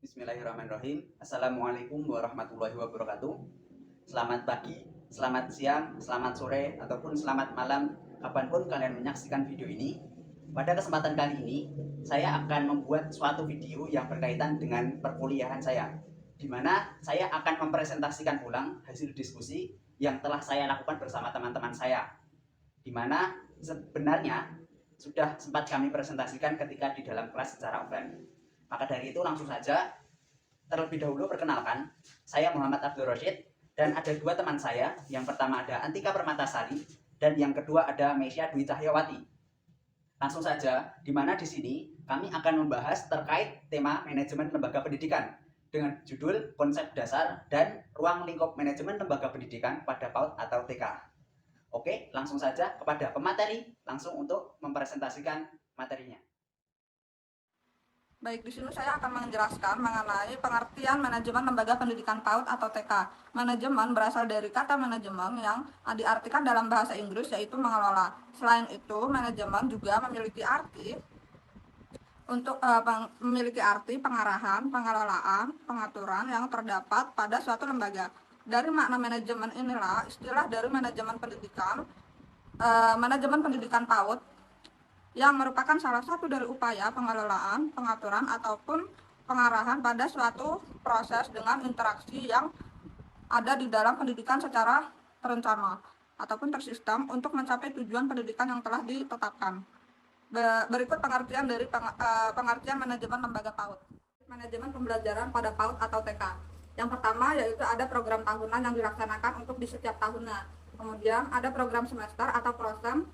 Bismillahirrahmanirrahim. Assalamualaikum warahmatullahi wabarakatuh. Selamat pagi, selamat siang, selamat sore, ataupun selamat malam kapanpun kalian menyaksikan video ini. Pada kesempatan kali ini, saya akan membuat suatu video yang berkaitan dengan perkuliahan saya, di mana saya akan mempresentasikan ulang hasil diskusi yang telah saya lakukan bersama teman-teman saya, di mana sebenarnya sudah sempat kami presentasikan ketika di dalam kelas secara offline. Maka dari itu langsung saja, terlebih dahulu perkenalkan, saya Muhammad Abdul Rosyid dan ada dua teman saya. Yang pertama ada Antika Permatasari dan yang kedua ada Meisya Dwi Cahyawati. Langsung saja, di mana di sini kami akan membahas terkait tema manajemen lembaga pendidikan dengan judul konsep dasar dan ruang lingkup manajemen lembaga pendidikan pada PAUD atau TK. Oke, langsung saja kepada pemateri, langsung untuk mempresentasikan materinya. Baik, di sini saya akan menjelaskan mengenai pengertian manajemen lembaga pendidikan PAUD atau TK. Manajemen berasal dari kata manajemen yang diartikan dalam bahasa Inggris yaitu mengelola. Selain itu, manajemen juga memiliki arti pengarahan, pengelolaan, pengaturan yang terdapat pada suatu lembaga. Dari makna manajemen inilah istilah dari manajemen pendidikan PAUD yang merupakan salah satu dari upaya pengelolaan, pengaturan, ataupun pengarahan pada suatu proses dengan interaksi yang ada di dalam pendidikan secara terencana ataupun tersistem untuk mencapai tujuan pendidikan yang telah ditetapkan. Berikut pengertian dari pengertian manajemen lembaga PAUD. Manajemen pembelajaran pada PAUD atau TK. Yang pertama yaitu ada program tahunan yang dilaksanakan untuk di setiap tahunnya. Kemudian ada program semester atau prosem.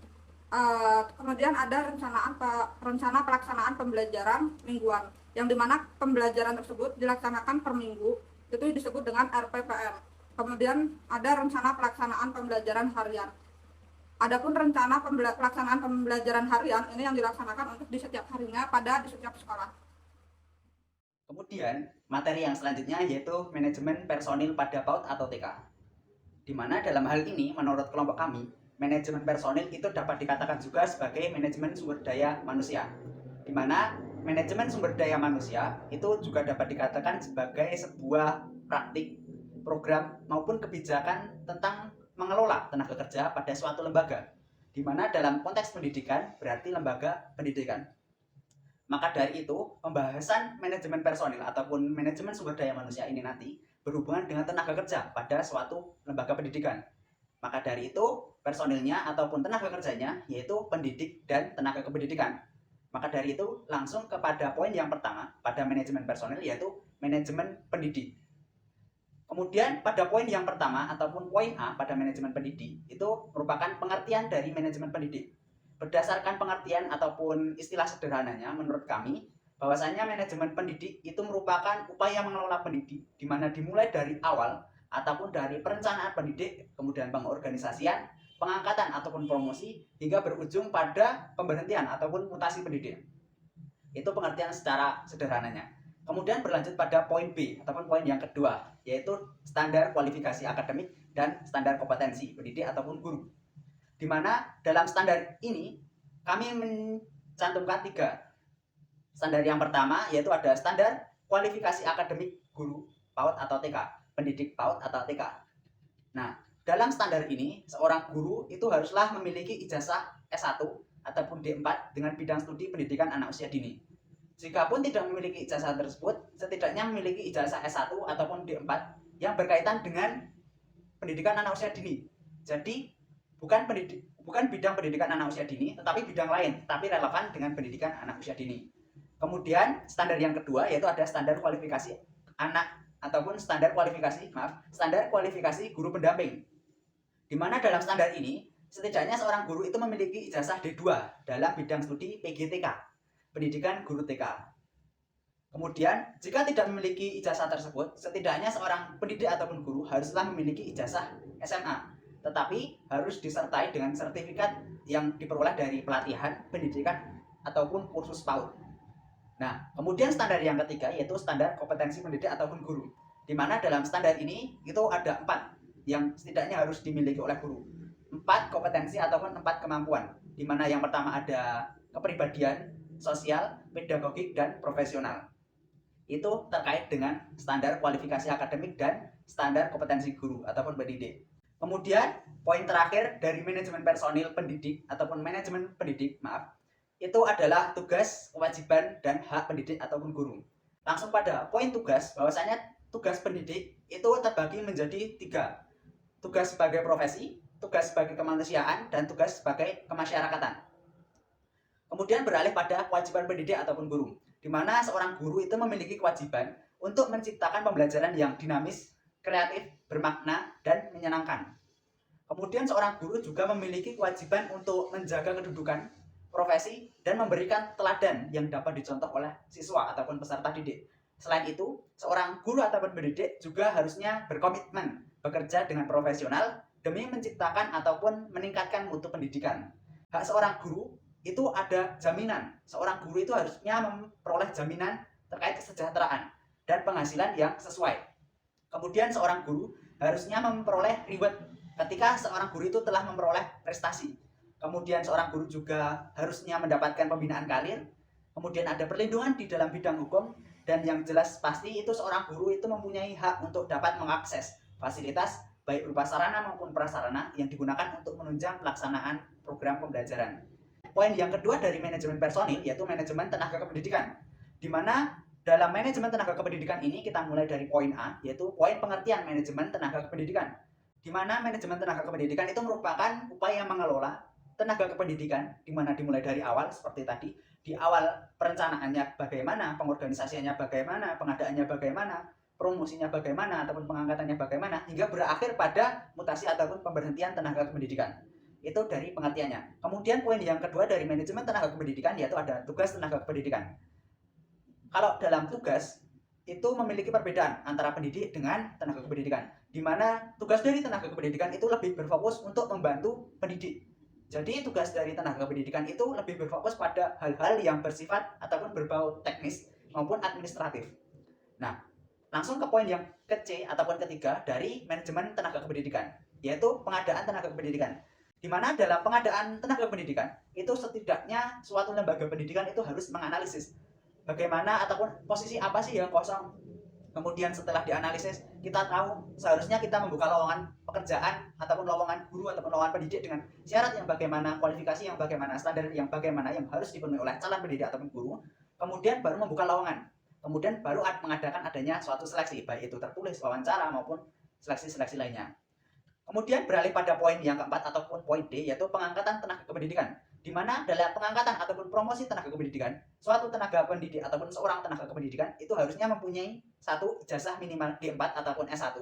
Kemudian ada rencana pelaksanaan pembelajaran mingguan, yang dimana pembelajaran tersebut dilaksanakan per minggu, itu disebut dengan RPPM. Kemudian ada rencana pelaksanaan pembelajaran harian. Adapun rencana pelaksanaan pembelajaran harian ini yang dilaksanakan untuk di setiap harinya di setiap sekolah. Kemudian materi yang selanjutnya yaitu manajemen personil pada PAUD atau TK, di mana dalam hal ini menurut kelompok kami, manajemen personil itu dapat dikatakan juga sebagai manajemen sumber daya manusia, di mana manajemen sumber daya manusia itu juga dapat dikatakan sebagai sebuah praktik, program maupun kebijakan tentang mengelola tenaga kerja pada suatu lembaga, di mana dalam konteks pendidikan berarti lembaga pendidikan. Maka dari itu, pembahasan manajemen personil ataupun manajemen sumber daya manusia ini nanti berhubungan dengan tenaga kerja pada suatu lembaga pendidikan. Maka dari itu, personilnya ataupun tenaga kerjanya yaitu pendidik dan tenaga kependidikan. Maka dari itu, langsung kepada poin yang pertama pada manajemen personil yaitu manajemen pendidik. Kemudian pada poin yang pertama ataupun poin A pada manajemen pendidik itu merupakan pengertian dari manajemen pendidik. Berdasarkan pengertian ataupun istilah sederhananya menurut kami, bahwasanya manajemen pendidik itu merupakan upaya mengelola pendidik di mana dimulai dari awal ataupun dari perencanaan pendidik, kemudian pengorganisasian, pengangkatan ataupun promosi, hingga berujung pada pemberhentian ataupun mutasi pendidik. Itu pengertian secara sederhananya. Kemudian berlanjut pada poin B ataupun poin yang kedua, yaitu standar kualifikasi akademik dan standar kompetensi pendidik ataupun guru. Di mana dalam standar ini kami mencantumkan 3 standar. Yang pertama yaitu ada standar kualifikasi akademik guru PAUD atau TK, pendidik PAUD atau TK. Nah, dalam standar ini seorang guru itu haruslah memiliki ijazah S1 ataupun D4 dengan bidang studi pendidikan anak usia dini. Jikapun tidak memiliki ijazah tersebut, setidaknya memiliki ijazah S1 ataupun D4 yang berkaitan dengan pendidikan anak usia dini. Jadi bukan bidang pendidikan anak usia dini, tetapi bidang lain, tapi relevan dengan pendidikan anak usia dini. Kemudian standar yang kedua yaitu ada standar kualifikasi anak ataupun standar kualifikasi guru pendamping. Di mana dalam standar ini setidaknya seorang guru itu memiliki ijazah D2 dalam bidang studi PGTK, pendidikan guru TK. Kemudian jika tidak memiliki ijazah tersebut, setidaknya seorang pendidik ataupun guru haruslah memiliki ijazah SMA, tetapi harus disertai dengan sertifikat yang diperoleh dari pelatihan, pendidikan, ataupun kursus PAUD. Nah, kemudian standar yang ketiga yaitu standar kompetensi pendidik ataupun guru, di mana dalam standar ini itu ada 4 yang setidaknya harus dimiliki oleh guru. 4 kompetensi ataupun 4 kemampuan, di mana yang pertama ada kepribadian, sosial, pedagogik, dan profesional. Itu terkait dengan standar kualifikasi akademik dan standar kompetensi guru ataupun pendidik. Kemudian poin terakhir dari manajemen personil pendidik ataupun manajemen pendidik, itu adalah tugas, kewajiban, dan hak pendidik ataupun guru. Langsung pada poin tugas, bahwasanya tugas pendidik itu terbagi menjadi 3. Tugas sebagai profesi, tugas sebagai kemanusiaan, dan tugas sebagai kemasyarakatan. Kemudian beralih pada kewajiban pendidik ataupun guru, di mana seorang guru itu memiliki kewajiban untuk menciptakan pembelajaran yang dinamis, kreatif, bermakna, dan menyenangkan. Kemudian seorang guru juga memiliki kewajiban untuk menjaga kedudukan, profesi, dan memberikan teladan yang dapat dicontoh oleh siswa ataupun peserta didik. Selain itu, seorang guru ataupun pendidik juga harusnya berkomitmen bekerja dengan profesional demi menciptakan ataupun meningkatkan mutu pendidikan. Hak seorang guru itu ada jaminan. Seorang guru itu harusnya memperoleh jaminan terkait kesejahteraan dan penghasilan yang sesuai. Kemudian seorang guru harusnya memperoleh reward ketika seorang guru itu telah memperoleh prestasi. Kemudian seorang guru juga harusnya mendapatkan pembinaan karir. Kemudian ada perlindungan di dalam bidang hukum. Dan yang jelas pasti itu seorang guru itu mempunyai hak untuk dapat mengakses fasilitas baik berupa sarana maupun prasarana yang digunakan untuk menunjang pelaksanaan program pembelajaran. Poin yang kedua dari manajemen personil yaitu manajemen tenaga kependidikan, di mana dalam manajemen tenaga kependidikan ini kita mulai dari poin A, yaitu poin pengertian manajemen tenaga kependidikan, di mana manajemen tenaga kependidikan itu merupakan upaya mengelola tenaga kependidikan, di mana dimulai dari awal seperti tadi, di awal perencanaannya bagaimana, pengorganisasiannya bagaimana, pengadaannya bagaimana, promosinya bagaimana, ataupun pengangkatannya bagaimana, hingga berakhir pada mutasi ataupun pemberhentian tenaga kependidikan. Itu dari pengertiannya. Kemudian poin yang kedua dari manajemen tenaga kependidikan yaitu ada tugas tenaga kependidikan. Kalau dalam tugas itu memiliki perbedaan antara pendidik dengan tenaga kependidikan, di mana tugas dari tenaga kependidikan itu lebih berfokus untuk membantu pendidik. Jadi tugas dari tenaga pendidikan itu lebih berfokus pada hal-hal yang bersifat ataupun berbau teknis maupun administratif. Nah, langsung ke poin yang ke-C ataupun ketiga dari manajemen tenaga kependidikan, yaitu pengadaan tenaga kependidikan. Di mana dalam pengadaan tenaga pendidikan, itu setidaknya suatu lembaga pendidikan itu harus menganalisis bagaimana ataupun posisi apa sih yang kosong. Kemudian setelah dianalisis, kita tahu seharusnya kita membuka lowongan pekerjaan ataupun lowongan guru ataupun lowongan pendidik dengan syarat yang bagaimana, kualifikasi yang bagaimana, standar yang bagaimana yang harus dipenuhi oleh calon pendidik ataupun guru. Kemudian baru membuka lowongan. Kemudian baru mengadakan adanya suatu seleksi, baik itu tertulis, wawancara maupun seleksi-seleksi lainnya. Kemudian beralih pada poin yang keempat ataupun poin D, yaitu pengangkatan tenaga kependidikan, di mana dalam pengangkatan ataupun promosi tenaga kependidikan, suatu tenaga pendidik ataupun seorang tenaga kependidikan itu harusnya mempunyai satu ijazah minimal D4 ataupun S1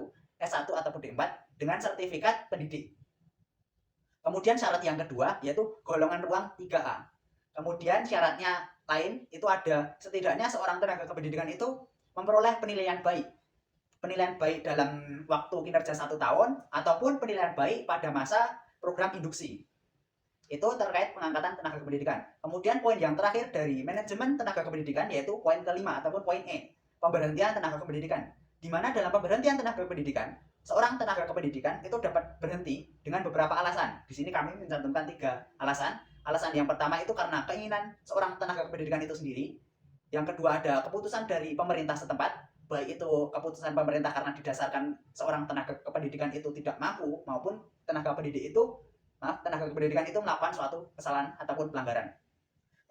ataupun D4 dengan sertifikat pendidik. Kemudian syarat yang kedua yaitu golongan ruang 3A. Kemudian syaratnya lain itu ada setidaknya seorang tenaga kependidikan itu memperoleh penilaian baik dalam waktu kinerja 1 tahun ataupun penilaian baik pada masa program induksi. Itu terkait pengangkatan tenaga kependidikan. Kemudian poin yang terakhir dari manajemen tenaga kependidikan yaitu poin kelima ataupun poin E, pemberhentian tenaga kependidikan. Di mana dalam pemberhentian tenaga kependidikan, seorang tenaga kependidikan itu dapat berhenti dengan beberapa alasan. Di sini kami mencantumkan 3 alasan. Alasan yang pertama itu karena keinginan seorang tenaga kependidikan itu sendiri. Yang kedua ada keputusan dari pemerintah setempat, baik itu keputusan pemerintah karena didasarkan seorang tenaga kependidikan itu tidak mampu maupun tenaga kependidikan itu melakukan suatu kesalahan ataupun pelanggaran.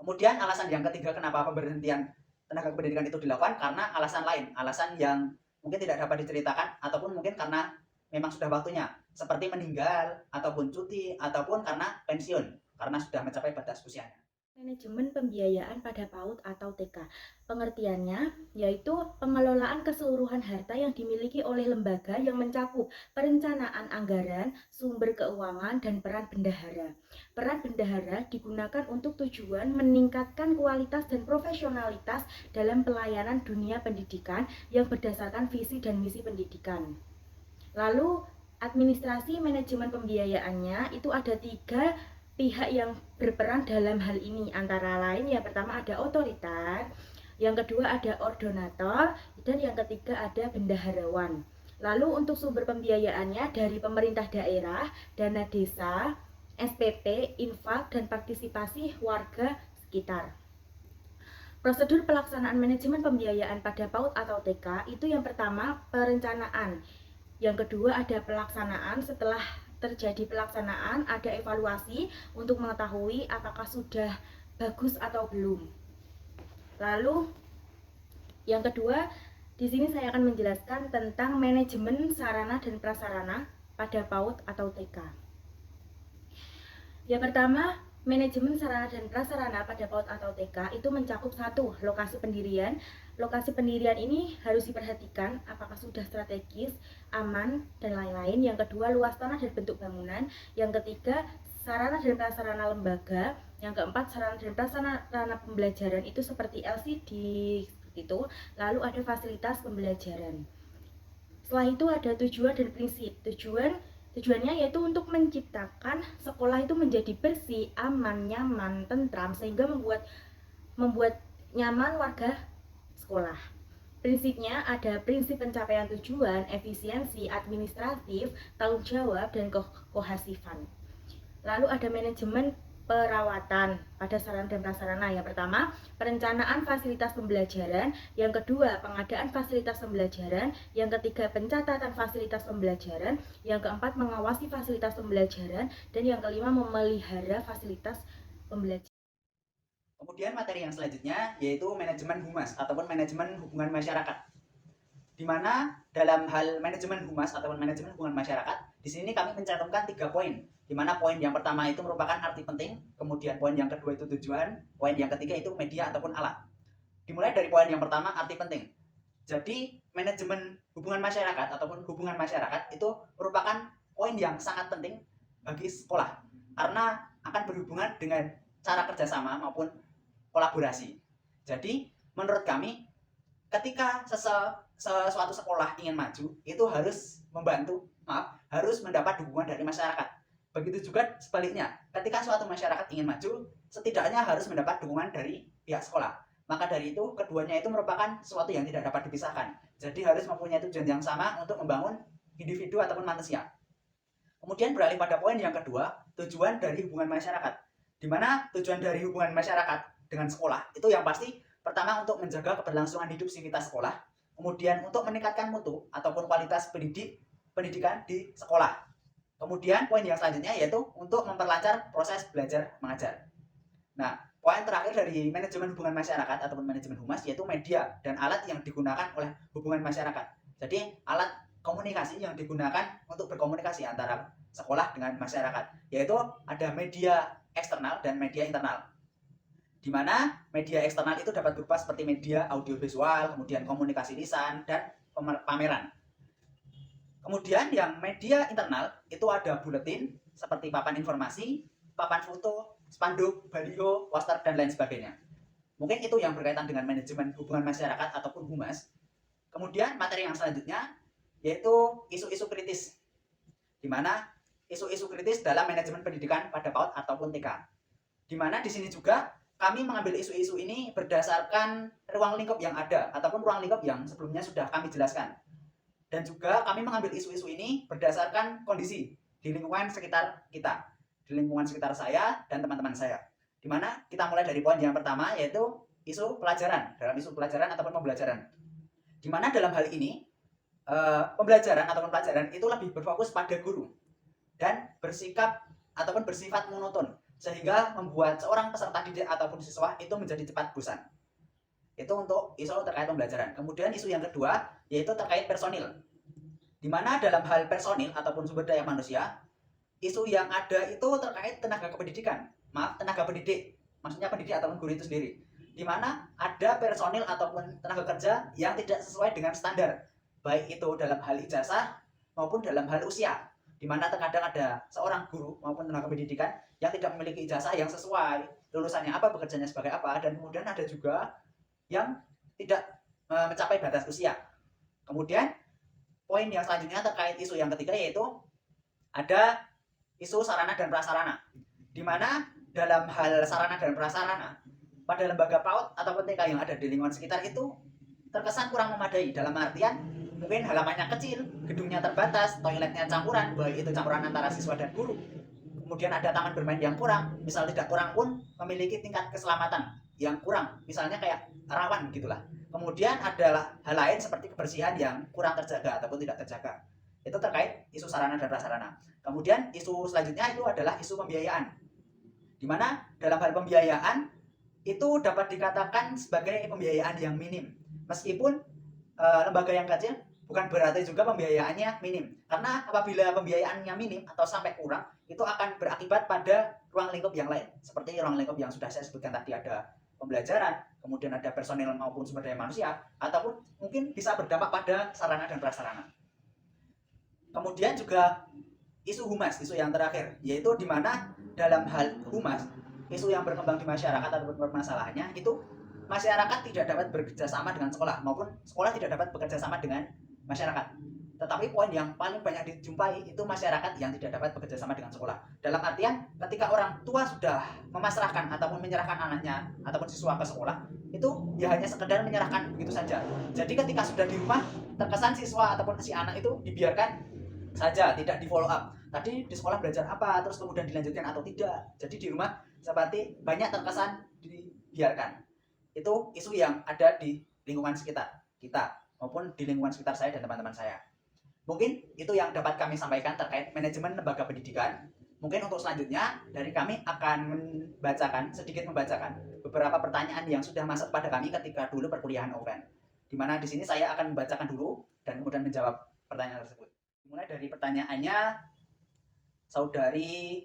Kemudian alasan yang ketiga kenapa pemberhentian tenaga kependidikan itu dilakukan karena alasan lain, alasan yang mungkin tidak dapat diceritakan ataupun mungkin karena memang sudah waktunya, seperti meninggal ataupun cuti ataupun karena pensiun karena sudah mencapai batas usianya. Manajemen pembiayaan pada PAUD atau TK. Pengertiannya yaitu pengelolaan keseluruhan harta yang dimiliki oleh lembaga yang mencakup perencanaan anggaran, sumber keuangan, dan peran bendahara. Peran bendahara digunakan untuk tujuan meningkatkan kualitas dan profesionalitas dalam pelayanan dunia pendidikan yang berdasarkan visi dan misi pendidikan. Lalu administrasi manajemen pembiayaannya itu ada 3 pihak yang berperan dalam hal ini, antara lain yang pertama ada otoritas, yang kedua ada ordonator, dan yang ketiga ada bendaharawan. Lalu untuk sumber pembiayaannya dari pemerintah daerah, dana desa, SPP, infak, dan partisipasi warga sekitar. Prosedur pelaksanaan manajemen pembiayaan pada PAUD atau TK itu yang pertama perencanaan, yang kedua ada pelaksanaan. Setelah terjadi pelaksanaan ada evaluasi untuk mengetahui apakah sudah bagus atau belum. Lalu yang kedua, di sini saya akan menjelaskan tentang manajemen sarana dan prasarana pada PAUD atau TK. Yang pertama, manajemen sarana dan prasarana pada PAUD atau TK itu mencakup satu, lokasi pendirian. Lokasi pendirian ini harus diperhatikan apakah sudah strategis, aman, dan lain-lain. Yang kedua, luas tanah dan bentuk bangunan. Yang ketiga, sarana dan prasarana lembaga. Yang keempat, sarana dan prasarana pembelajaran itu seperti LCD itu. Lalu ada fasilitas pembelajaran. Setelah itu ada tujuan dan prinsip. Tujuannya yaitu untuk menciptakan sekolah itu menjadi bersih, aman, nyaman, tentram sehingga membuat nyaman warga sekolah. Prinsipnya ada prinsip pencapaian tujuan, efisiensi, administratif, tanggung jawab, dan kohasifan. Lalu ada manajemen perawatan pada sarana dan prasarana. Yang pertama, perencanaan fasilitas pembelajaran. Yang kedua, pengadaan fasilitas pembelajaran. Yang ketiga, pencatatan fasilitas pembelajaran. Yang keempat, mengawasi fasilitas pembelajaran. Dan yang kelima, memelihara fasilitas pembelajaran. Kemudian materi yang selanjutnya yaitu manajemen humas ataupun manajemen hubungan masyarakat. Di mana dalam hal manajemen humas ataupun manajemen hubungan masyarakat, di sini kami mencantumkan 3 poin. Di mana poin yang pertama itu merupakan arti penting, kemudian poin yang kedua itu tujuan, poin yang ketiga itu media ataupun alat. Dimulai dari poin yang pertama, arti penting. Jadi manajemen hubungan masyarakat ataupun hubungan masyarakat itu merupakan poin yang sangat penting bagi sekolah karena akan berhubungan dengan cara kerjasama maupun kolaborasi. Jadi menurut kami ketika suatu sekolah ingin maju itu harus harus mendapat dukungan dari masyarakat. Begitu juga sebaliknya, ketika suatu masyarakat ingin maju, setidaknya harus mendapat dukungan dari pihak sekolah. Maka dari itu, keduanya itu merupakan sesuatu yang tidak dapat dipisahkan. Jadi harus mempunyai tujuan yang sama untuk membangun individu ataupun manusia. Kemudian beralih pada poin yang kedua, tujuan dari hubungan masyarakat. Di mana tujuan dari hubungan masyarakat dengan sekolah itu yang pasti pertama untuk menjaga keberlangsungan hidup sivitas sekolah, kemudian untuk meningkatkan mutu ataupun kualitas pendidikan di sekolah. Kemudian poin yang selanjutnya yaitu untuk memperlancar proses belajar mengajar. Nah, poin terakhir dari manajemen hubungan masyarakat ataupun manajemen humas yaitu media dan alat yang digunakan oleh hubungan masyarakat. Jadi alat komunikasi yang digunakan untuk berkomunikasi antara sekolah dengan masyarakat, yaitu ada media eksternal dan media internal. Di mana media eksternal itu dapat berupa seperti media audiovisual, kemudian komunikasi lisan, dan pameran. Kemudian yang media internal itu ada buletin seperti papan informasi, papan foto, spanduk, baliho, poster, dan lain sebagainya. Mungkin itu yang berkaitan dengan manajemen hubungan masyarakat ataupun humas. Kemudian materi yang selanjutnya yaitu isu-isu kritis. Di mana isu-isu kritis dalam manajemen pendidikan pada PAUD ataupun TK. Di mana di sini juga kami mengambil isu-isu ini berdasarkan ruang lingkup yang ada ataupun ruang lingkup yang sebelumnya sudah kami jelaskan. Dan juga kami mengambil isu-isu ini berdasarkan kondisi di lingkungan sekitar kita, di lingkungan sekitar saya dan teman-teman saya. Di mana kita mulai dari poin yang pertama yaitu isu pelajaran, dalam isu pelajaran ataupun pembelajaran. Di mana dalam hal ini pembelajaran ataupun pelajaran itu lebih berfokus pada guru dan bersikap ataupun bersifat monoton sehingga membuat seorang peserta didik ataupun siswa itu menjadi cepat bosan. Itu untuk isu terkait pembelajaran. Kemudian isu yang kedua yaitu terkait personil. Di mana dalam hal personil ataupun sumber daya manusia, isu yang ada itu terkait tenaga kependidikan. Tenaga pendidik. Maksudnya pendidik ataupun guru itu sendiri. Di mana ada personil ataupun tenaga kerja yang tidak sesuai dengan standar. Baik itu dalam hal ijazah maupun dalam hal usia. Di mana terkadang ada seorang guru maupun tenaga pendidikan yang tidak memiliki ijazah yang sesuai, lulusannya apa, bekerjanya sebagai apa, dan kemudian ada juga yang tidak mencapai batas usia. Kemudian poin yang selanjutnya terkait isu yang ketiga yaitu ada isu sarana dan prasarana. Di mana dalam hal sarana dan prasarana pada lembaga PAUD ataupun TK yang ada di lingkungan sekitar itu terkesan kurang memadai, dalam artian mungkin halamannya kecil, gedungnya terbatas, toiletnya campuran, baik itu campuran antara siswa dan guru. Kemudian ada taman bermain yang kurang, misal tidak kurang pun memiliki tingkat keselamatan yang kurang, misalnya kayak rawan gitulah. Kemudian adalah hal lain seperti kebersihan yang kurang terjaga ataupun tidak terjaga. Itu terkait isu sarana dan prasarana. Kemudian isu selanjutnya itu adalah isu pembiayaan. Di mana dalam hal pembiayaan itu dapat dikatakan sebagai pembiayaan yang minim. Meskipun lembaga yang kecil bukan berarti juga pembiayaannya minim. Karena apabila pembiayaannya minim atau sampai kurang, itu akan berakibat pada ruang lingkup yang lain. Seperti ruang lingkup yang sudah saya sebutkan tadi, ada pembelajaran, kemudian ada personil maupun sumber daya manusia, ataupun mungkin bisa berdampak pada sarana dan prasarana. Kemudian juga isu humas, isu yang terakhir, yaitu di mana dalam hal humas, isu yang berkembang di masyarakat ataupun permasalahannya itu masyarakat tidak dapat bekerja sama dengan sekolah maupun sekolah tidak dapat bekerja sama dengan masyarakat. Tetapi poin yang paling banyak dijumpai itu masyarakat yang tidak dapat bekerja sama dengan sekolah. Dalam artian ketika orang tua sudah memasrahkan ataupun menyerahkan anaknya ataupun siswa ke sekolah, itu ya hanya sekedar menyerahkan begitu saja. Jadi ketika sudah di rumah, terkesan siswa ataupun si anak itu dibiarkan saja, tidak di follow up. Tadi di sekolah belajar apa, terus kemudian dilanjutkan atau tidak. Jadi di rumah seperti banyak terkesan dibiarkan. Itu isu yang ada di lingkungan sekitar kita maupun di lingkungan sekitar saya dan teman-teman saya. Mungkin itu yang dapat kami sampaikan terkait manajemen lembaga pendidikan. Mungkin untuk selanjutnya dari kami akan sedikit membacakan beberapa pertanyaan yang sudah masuk pada kami ketika dulu perkuliahan offline. Di mana di sini saya akan membacakan dulu dan kemudian menjawab pertanyaan tersebut. Mulai dari pertanyaannya saudari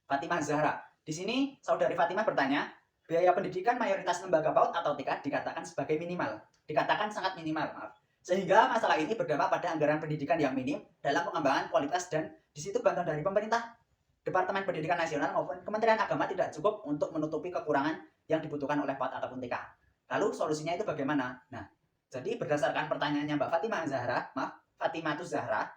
Fatimah Zahra. Di sini saudari Fatimah bertanya, biaya pendidikan mayoritas lembaga PAUD atau TK dikatakan sebagai minimal. Dikatakan sangat minimal, maaf. Sehingga masalah ini berdampak pada anggaran pendidikan yang minim dalam pengembangan kualitas dan di situ bantuan dari pemerintah, Departemen Pendidikan Nasional maupun Kementerian Agama tidak cukup untuk menutupi kekurangan yang dibutuhkan oleh PAUD ataupun TK. Lalu solusinya itu bagaimana? Nah, jadi berdasarkan pertanyaannya Mbak Fatimah Zahra,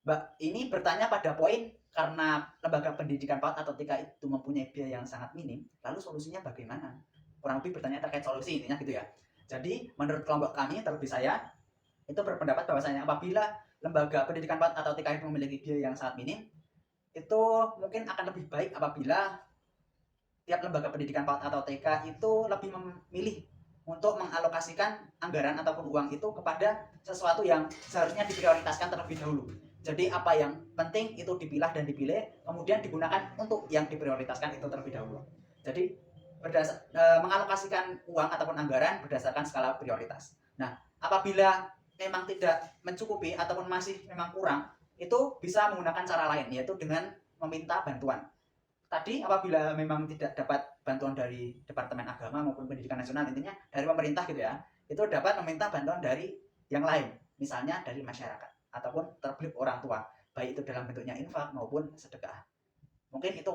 Mbak ini bertanya pada poin karena lembaga pendidikan PAUD atau TK itu mempunyai biaya yang sangat minim, lalu solusinya bagaimana? Kurang lebih bertanya terkait solusi intinya gitu ya. Jadi menurut kelompok kami, terlebih saya, itu berpendapat bahwasanya apabila lembaga pendidikan PAUD atau TK itu memiliki biaya yang sangat minim, itu mungkin akan lebih baik apabila tiap lembaga pendidikan PAUD atau TK itu lebih memilih untuk mengalokasikan anggaran ataupun uang itu kepada sesuatu yang seharusnya diprioritaskan terlebih dahulu. Jadi apa yang penting itu dipilah dan dipilih, kemudian digunakan untuk yang diprioritaskan itu terlebih dahulu. Jadi mengalokasikan uang ataupun anggaran berdasarkan skala prioritas. Nah, apabila memang tidak mencukupi ataupun masih memang kurang, itu bisa menggunakan cara lain, yaitu dengan meminta bantuan. Tadi apabila memang tidak dapat bantuan dari Departemen Agama maupun Pendidikan Nasional, intinya dari pemerintah gitu ya, itu dapat meminta bantuan dari yang lain, misalnya dari masyarakat ataupun terlebih orang tua, baik itu dalam bentuknya infak maupun sedekah. Mungkin itu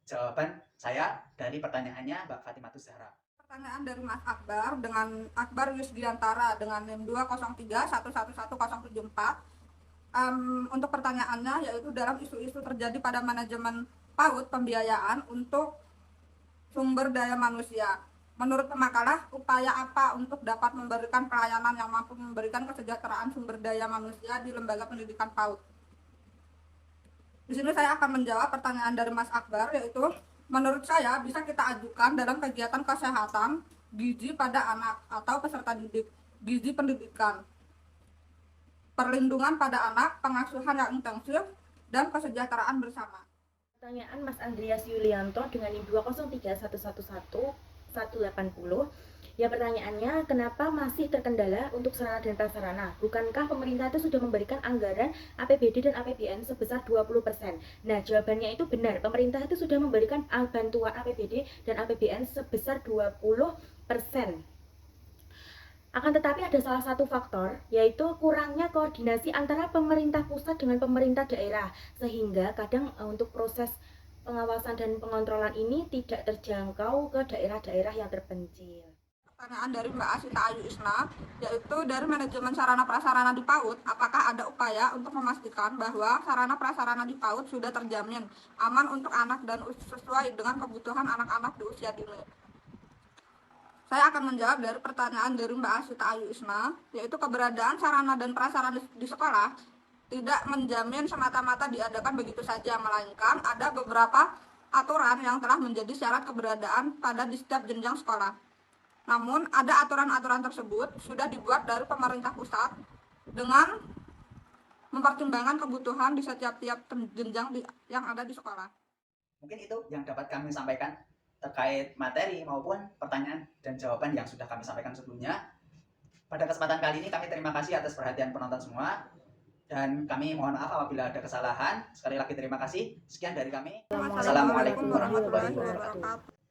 jawaban saya dari pertanyaannya Mbak Fatimah Zahra. Pertanyaan dari Mas Akbar dengan Akbar Yusdiantara dengan NIM 203111074. Untuk pertanyaannya yaitu dalam isu-isu terjadi pada manajemen PAUD pembiayaan untuk sumber daya manusia. Menurut pemakalah, upaya apa untuk dapat memberikan pelayanan yang mampu memberikan kesejahteraan sumber daya manusia di lembaga pendidikan PAUD? Di sini saya akan menjawab pertanyaan dari Mas Akbar, yaitu menurut saya bisa kita ajukan dalam kegiatan kesehatan gizi pada anak atau peserta didik, gizi pendidikan, perlindungan pada anak, pengasuhan yang intensif, dan kesejahteraan bersama. Pertanyaan Mas Andreas Yulianto dengan NIM 203111180. Ya, pertanyaannya, kenapa masih terkendala untuk sarana dan prasarana? Bukankah pemerintah itu sudah memberikan anggaran APBD dan APBN sebesar 20%? Nah, jawabannya itu benar. Pemerintah itu sudah memberikan bantuan APBD dan APBN sebesar 20%. Akan tetapi ada salah satu faktor, yaitu kurangnya koordinasi antara pemerintah pusat dengan pemerintah daerah. Sehingga kadang untuk proses pengawasan dan pengontrolan ini tidak terjangkau ke daerah-daerah yang terpencil. Pertanyaan dari Mbak Asita Ayu Isna, yaitu dari manajemen sarana prasarana di PAUD, apakah ada upaya untuk memastikan bahwa sarana prasarana di PAUD sudah terjamin aman untuk anak dan sesuai dengan kebutuhan anak-anak di usia dini? Saya akan menjawab dari pertanyaan dari Mbak Asita Ayu Isna, yaitu keberadaan sarana dan prasarana di sekolah tidak menjamin semata-mata diadakan begitu saja, melainkan ada beberapa aturan yang telah menjadi syarat keberadaan pada di setiap jenjang sekolah. Namun, ada aturan-aturan tersebut sudah dibuat dari pemerintah pusat dengan mempertimbangkan kebutuhan di setiap jenjang yang ada di sekolah. Mungkin itu yang dapat kami sampaikan terkait materi maupun pertanyaan dan jawaban yang sudah kami sampaikan sebelumnya. Pada kesempatan kali ini kami terima kasih atas perhatian penonton semua. Dan kami mohon maaf apabila ada kesalahan. Sekali lagi terima kasih. Sekian dari kami. Wassalamualaikum warahmatullahi wabarakatuh.